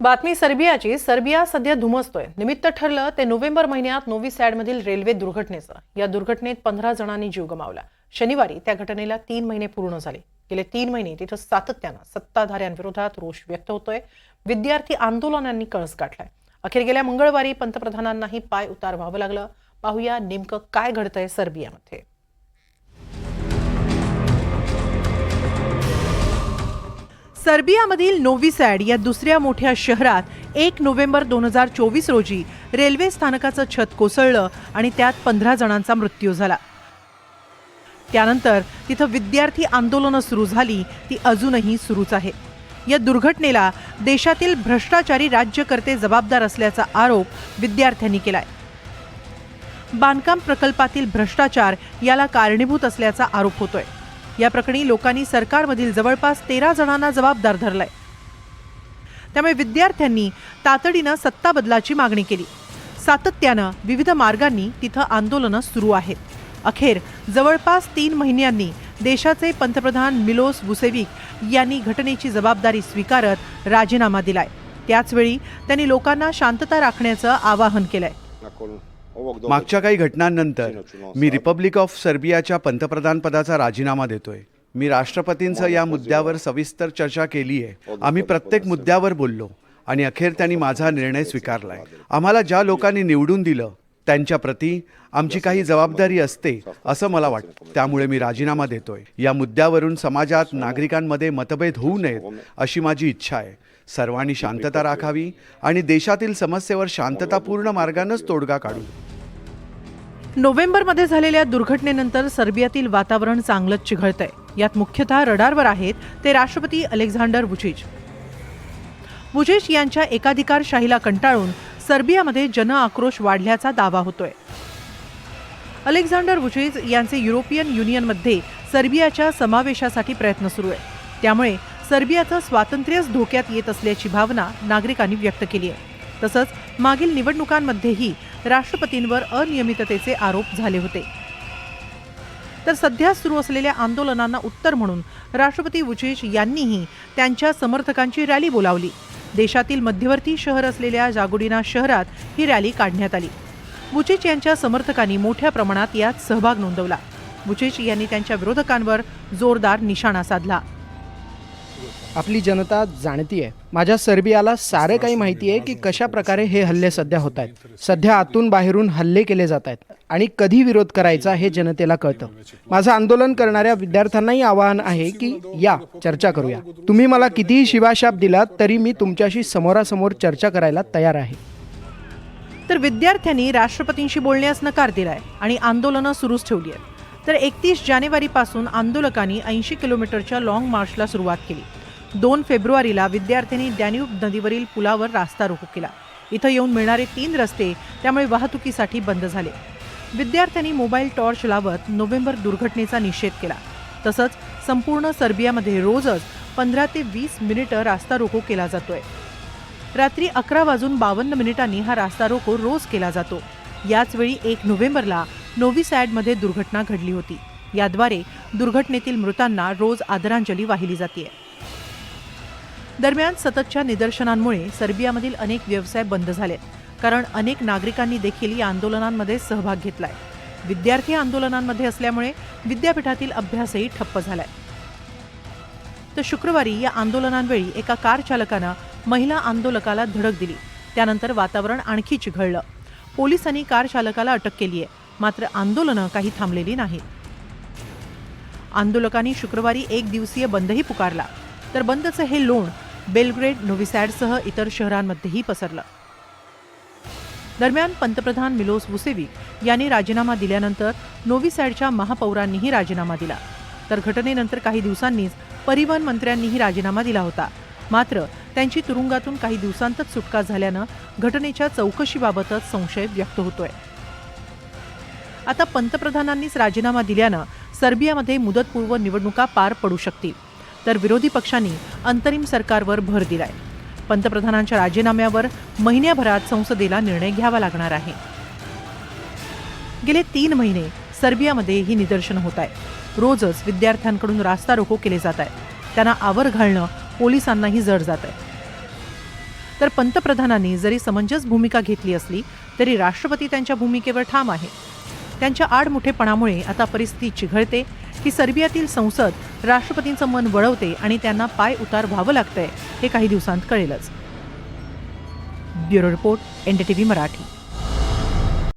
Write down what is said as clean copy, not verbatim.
बातमी सर्बियाची. सर्बिया सध्या धुमसतोय. निमित्त ठरलं ते नोव्हेंबर महिन्यात नोव्ही सॅडमधील रेल्वे दुर्घटनेचं. या दुर्घटनेत 15 जणांनी जीव गमावला. शनिवारी त्या घटनेला 3 महिने पूर्ण झाले. गेले 3 महिने तिथं सातत्यानं सत्ताधाऱ्यांविरोधात रोष व्यक्त होतोय. विद्यार्थी आंदोलनांनी कळस गाठलाय. अखेर गेल्या मंगळवारी पंतप्रधानांनाही पाय उतार व्हावं लागलं. पाहूया नेमकं काय घडतंय सर्बियामध्ये. सर्बियामधील नोव्ही सॅड या दुसऱ्या मोठ्या शहरात 1 नोव्हेंबर 2024 रोजी रेल्वे स्थानकाचं छत कोसळलं आणि त्यात 15 जणांचा मृत्यू झाला. त्यानंतर तिथं विद्यार्थी आंदोलनं सुरू झाली. ती अजूनही सुरूच आहे. या दुर्घटनेला देशातील भ्रष्टाचारी राज्यकर्ते जबाबदार असल्याचा आरोप विद्यार्थ्यांनी केलाय. बांधकाम प्रकल्पातील भ्रष्टाचार याला कारणीभूत असल्याचा आरोप होतोय. या प्रकरणी लोकांनी सरकारमधील जवळपास 13 जणांना जबाबदार धरलाय. त्यामुळे विद्यार्थ्यांनी तातडीनं सत्ता बदलाची मागणी केली. सातत्यानं विविध मार्गांनी तिथं आंदोलनं सुरू आहेत. अखेर जवळपास 3 महिन्यांनी देशाचे पंतप्रधान मिलोस वुसेविक यांनी घटनेची जबाबदारी स्वीकारत राजीनामा दिलाय. त्याचवेळी त्यांनी लोकांना शांतता राखण्याचं आवाहन केलंय. मागच्या काही घटनांनंतर मी रिपब्लिक ऑफ सर्बियाच्या पंतप्रधान पदाचा राजीनामा देतोय. मी राष्ट्रपतींचं या मुद्द्यावर सविस्तर चर्चा केली आहे. आम्ही प्रत्येक मुद्द्यावर बोललो आणि अखेर त्यांनी माझा निर्णय स्वीकारलाय. आम्हाला ज्या लोकांनी निवडून दिलं त्यांच्या प्रती आमची काही जबाबदारी असते असं मला वाटतं. त्यामुळे मी राजीनामा देतोय. या मुद्द्यावरून समाजात नागरिकांमध्ये मतभेद होऊ नयेत अशी माझी इच्छा आहे. सर्वांनी शांतता राखावी आणि देशातील समस्येवर शांततापूर्ण मार्गानेच तोडगा काढू. नोव्हेंबरमध्ये झालेल्या दुर्घटनेनंतर सर्बियातील वातावरण चांगलंच चिघळतंय. यात मुख्यतः रडारवर आहेत ते राष्ट्रपती अलेक्झांडर वुचिच. वुचिच यांच्या एकाधिकारशाहीला कंटाळून सर्बियामध्ये जन आक्रोश वाढल्याचा दावा होतोय. अलेक्झांडर वुचिच यांचे युरोपियन युनियनमध्ये सर्बियाच्या समावेशासाठी प्रयत्न सुरू आहे. त्यामुळे सर्बियाचं स्वातंत्र्यच धोक्यात येत असल्याची भावना नागरिकांनी व्यक्त केली आहे. तसंच मागील निवडणुकांमध्येही राष्ट्रपतींवर अनियमिततेचे आरोप झाले होते. तर सध्या सुरू असलेल्या आंदोलनांना उत्तर म्हणून राष्ट्रपती वुचिच यांनीही त्यांच्या समर्थकांची रॅली बोलावली. देशातील मध्यवर्ती शहर असलेल्या जागोडिना शहरात ही रॅली काढण्यात आली. वुचिच यांच्या समर्थकांनी मोठ्या प्रमाणात यात सहभाग नोंदवला. वुचिच यांनी त्यांच्या विरोधकांवर जोरदार निशाणा साधला. आपली जनता जाणतीये. माझ्या सर्बियाला सारे काही माहिती आहे की कशा प्रकारे हे हल्ले सध्या होत आहेत. सध्या आतून बाहेरून हल्ले केले जात आहेत आणि कधी विरोध करायचा हे जनतेला कळतं. माझं आंदोलन करणाऱ्या विद्यार्थ्यांनाही आवाहन आहे की या चर्चा करूया. तुम्ही मला कितीही शिवाशाप दिलात तरी मी तुमच्याशी समोरासमोर चर्चा करायला तयार आहे. तर विद्यार्थ्यांनी राष्ट्रपतींशी बोलण्यास नकार दिलाय आणि आंदोलनं सुरूच ठेवली आहेत. तर 31 जानेवारीपासून आंदोलकांनी 80 किलोमीटरच्या लाँग मार्चला सुरुवात केली. 2 फेब्रुवारीला विद्यार्थ्यांनी डॅन्यूब नदीवरील पुलावर रास्ता रोको केला. इथं येऊन मिळणारे 3 रस्ते त्यामुळे वाहतुकीसाठी बंद झाले. विद्यार्थ्यांनी मोबाईल टॉर्च लावत नोव्हेंबर दुर्घटनेचा निषेध केला. तसंच संपूर्ण सर्बियामध्ये रोजच 15 ते 20 मिनिटं रास्ता रोको केला जातोय. रात्री 11:52 हा रास्ता रोको रोज केला जातो. याचवेळी 1 नोव्हेंबरला नोव्ही सॅडमध्ये दुर्घटना घडली होती. याद्वारे दुर्घटनेतील मृतांना रोज आदरांजली वाहिली जाते. दरम्यान सततच्या निदर्शनांमुळे सर्बियामधील अनेक व्यवसाय बंद झालेत. कारण अनेक नागरिकांनी देखील या आंदोलनांमध्ये सहभाग घेतलाय. विद्यार्थी आंदोलनांमध्ये असल्यामुळे विद्यापीठातील अभ्यासही ठप्प झालाय. तर शुक्रवारी या आंदोलनांवेळी एका कार चालकानं महिला आंदोलकाला धडक दिली. त्यानंतर वातावरण आणखी चिघळलं. पोलिसांनी कार चालकाला अटक केली आहे. मात्र आंदोलनं काही थांबलेली नाहीत. आंदोलकांनी शुक्रवारी 1 दिवसीय बंदही पुकारला. तर बंदचं हे लोण बेलग्रेड, नोव्ही सॅडसह इतर शहरांमध्येही पसरलं. दरम्यान पंतप्रधान मिलोस वुसेविक यांनी राजीनामा दिल्यानंतर नोव्ही सॅडच्या महापौरांनीही राजीनामा दिला. तर घटनेनंतर काही दिवसांनीच परिवहन मंत्र्यांनीही राजीनामा दिला होता. मात्र त्यांची तुरुंगातून काही दिवसांतच सुटका झाल्यानं घटनेच्या चौकशीबाबतच संशय व्यक्त होतोय. आता पंतप्रधानांनीच राजीनामा दिल्यानं सर्बियामध्ये मुदतपूर्व निवडणुका पार पडू शकतील. तर विरोधी पक्षांनी अंतरिम सरकारवर भर दिलाय. पंतप्रधानांच्या राजीनाम्यावर महिन्याभरात संसदेला निर्णय घ्यावा लागणार आहे. गेले 3 महिने सर्बियामध्ये ही निदर्शनं होत आहे. रोजच विद्यार्थ्यांकडून रास्ता रोको केले जात आहे. त्यांना आवर घालणं पोलिसांनाही जड जात आहे. तर पंतप्रधानांनी जरी समंजस भूमिका घेतली असली तरी राष्ट्रपती त्यांच्या भूमिकेवर ठाम आहे. त्यांच्या आडमुठेपणामुळे आता परिस्थिती चिघळते की सर्बियातील संसद राष्ट्रपतींचं मन वळवते आणि त्यांना पाय उतार व्हावं लागतंय हे काही दिवसांत कळेलच. Bureau report, NDTV Marathi.